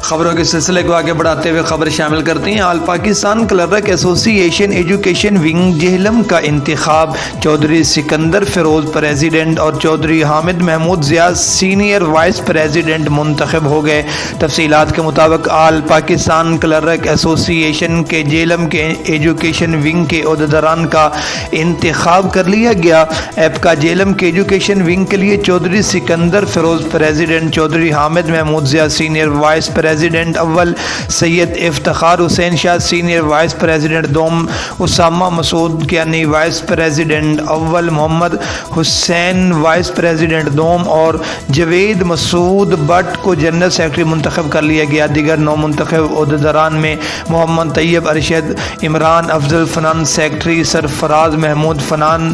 خبروں کے سلسلے کو آگے بڑھاتے ہوئے خبر شامل کرتے ہیں۔ آل پاکستان کلرک ایسوسی ایشن ایجوکیشن ونگ جہلم کا انتخاب، چودھری سکندر فیروز پریزیڈنٹ اور Chaudhry Hamid Mahmood Zia senior vice president منتخب ہو گئے۔ تفصیلات کے مطابق آل پاکستان کلرک ایسوسی ایشن کے جہلم کے ایجوکیشن ونگ کے عہدیداران کا انتخاب کر لیا گیا۔ ایپ کا جہلم کے ایجوکیشن ونگ کے لیے Chaudhry Sikandar Feroz president, Chaudhry Hamid Mahmood Zia senior vice president اول، Syed Iftikhar Hussain Shah senior vice president دوم، اسامہ مسعود کیانی وائس پریزیڈنٹ اول، محمد حسین وائس پریزیڈنٹ دوم اور جاوید مسعود بٹ کو جنرل سیکرٹری منتخب کر لیا گیا۔ دیگر نو منتخب عہدیداران میں Muhammad Tayyab Arshad, Imran Afzal finance secretary, Sarfraz Mahmood finance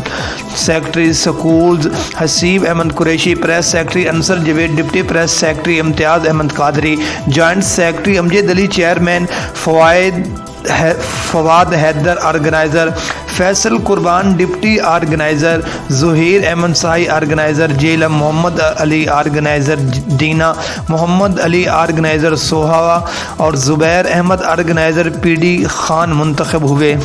secretary schools, Haseeb Ahmed Qureshi press secretary, Ansar Javed deputy press secretary, Imtiaz Ahmed Qadri joint secretary, Amjad Ali chairman, Fawad Haider organiser, Faisal Qurban deputy organiser, Zaheer Ahmed Sai organiser Jhelum, Muhammad Ali organiser Dina, Muhammad Ali organiser Soha اور Zubair Ahmed organiser P D Khan منتخب ہوئے۔